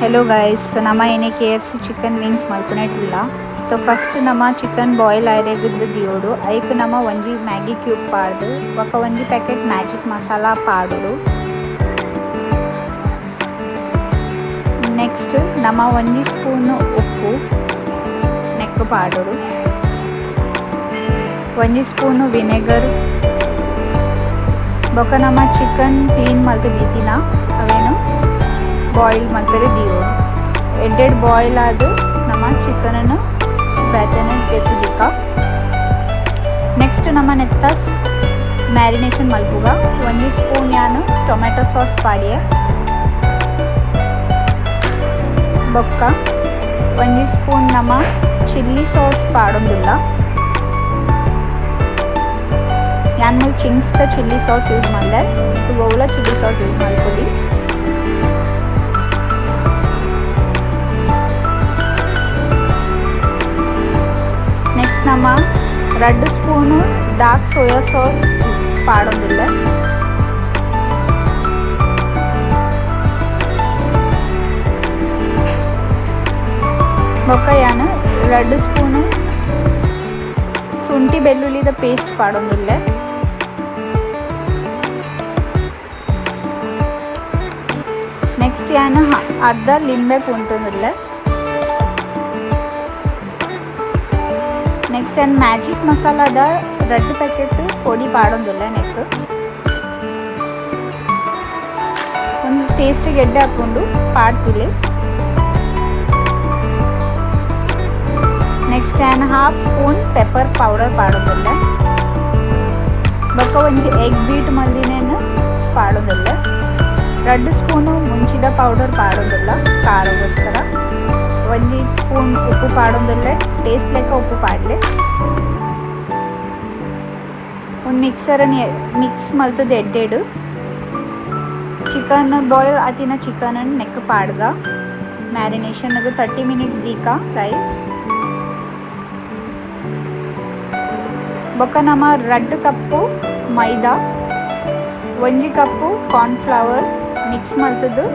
hello guys, सो नम इने KFC chicken wings मल्कुनेटुल्ला तो first नम chicken boil आयरेगद्द दियोडु ऐक नम ಒಂಜಿ मैगी क्यूब पार्द ओक ಒಂಜಿ पैकेट मैजिक मसाला पाडुडु नेक्स्ट नम ಒಂಜಿ स्पून उप्पु नेक्क पाडुडु ಒಂಜಿ स्पून विनेगर बोक नम चिकन क्लीन मल्त दीतिन अवेनु बॉइल मल्पेरे दियोडु एड्डेड बॉइल आद नम चिकन बेतने देत्तुदिक्क नेक्स्ट नम नेत्तस मैरिनेशन मल्पुगा ಒಂಜಿ स्पून यान टೊಮೆಟೊ सॉस पाडिये बोक्क ಒಂಜಿ स्पून नम चिल्ली सॉस पाडोंदुल्ल यान मुल Ching's the chilli sauce use मल्दे गोवुला चिल्ली सॉस यूज मल्कोली नेक्स्ट नम 2 स्पून डार्क सोया सॉस पाडोंदुल्ले बोक्क यान 2 स्पून ಶುಂಠಿ ಬೆಳ್ಳುಳ್ಳಿದ ಪೇಸ್ಟ್ ಪಾಡೊಂದುಲ್ಲೆ ನೆಕ್ಸ್ಟ್ ಯಾನ್ ಅರ್ಧ ಲಿಂಬೆ ಪುಂಟೊಂದುಲ್ಲೆ ನೆಕ್ಸ್ಟ್ ಯಾನ್ ಮ್ಯಾಜಿಕ್ ಮಸಾಲಾದ 2 ಪ್ಯಾಕೆಟ್ ಪೊಡಿ ಪಾಡೊಂದುಲ್ಲೆ ನೆಕ್ ಒಂದು ಟೇಸ್ಟ್ ಗೆಡ್ಡೆ ಹಾಕೊಂಡು ಪಾಡ್ತುಲೆ नेक्स्ट यान हाफ स्पून पेपर पाउडर पाडोदुल्ले बोक्क ಒಂಜಿ एग बीट मल्दिनेनु पाडोदुल्ले 2 स्पून मुंचिद पाउडर पाडोदुल्ल कारगोस्कर ಒಂಜಿ स्पून उप्पु पाडोदुल्ले टेस्ट लेक्क उप्पु पाडले ಒಂದು ಮಿಕ್ಸರ್ मिक्स मल्तद एड्डेड चिकन बॉयल आतिन चिकन नेक्क पाडगा मैरिनेशन 30 मिनिट्स दीका गाइस बोक्क नम 2 कप्पु मैदा ಒಂಜಿ कप्पु कॉर्नफ्लवर मिक्स मल्तुदु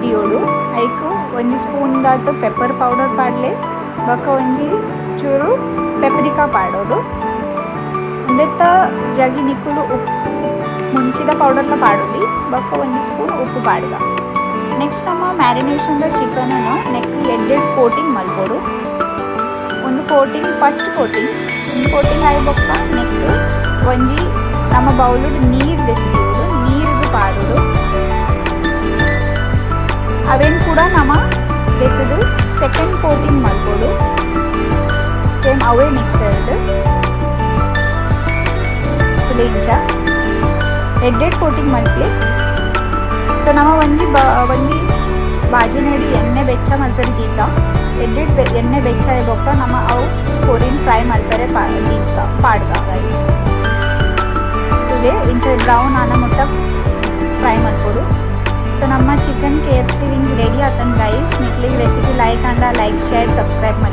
दियोडु ऐक ಒಂಜಿ स्पून दात पेपर पाउडर पाडले बोक्क ಒಂಜಿ चूरु पेपरिका पाडोडु उंदेत्त जगी निकुलु मुंचिद पौडर्ल पाडोली बोक्क ಒಂಜಿ स्पून उप्पु पाडग नेक्स्ट नम मैरिनेशन द चिकन नेक्क एड्डेड कोटिंग मल्पोडु ಒಂದು ಕೋಟಿಂಗ್ ಫಸ್ಟ್ ಕೋಟಿಂಗ್ ಆಗಿ ಬೊಕ್ಕ ನೆಕ್ ಒಂಜಿ ನಮ್ಮ ಬೌಲುಡು ನೀರು ದೆತ್ತಿಯೋಡು ನೀರಿಗೆ ಪಾಡುಡು ಅವೇನು ಕೂಡ ನಮ್ಮ ದೆತ್ತದು ಸೆಕೆಂಡ್ ಕೋಟಿಂಗ್ ಮಲ್ಪೋಡು ಸೇಮ್ ಅವೇ ಮಿಕ್ಸರ್ಡ್ ತುಲೆಂಚ ಎಡ್ಡೆಡ್ ಕೋಟಿಂಗ್ ಮಲ್ಪಿ ಸೊ ನಮ್ಮ ಒಂಜಿ ಬಾಜಿನೇಡಿ ಎಣ್ಣೆ ಬೆಚ್ಚ ಮಲ್ಪರಿ ದೀತ एड्डेड एण्णे बेच्चाय बोक्क नम अವು कोरियन फ्राई मल्पेरे पाडगा गाइस तुले इंच ब्राउन आन मुट्ट फ्राई मल्पोडु सो नम्म चिकन KFC विंग्स रेडी आतन गाइस निक्लिग रेसिपी लाइक शेर सब्सक्राइब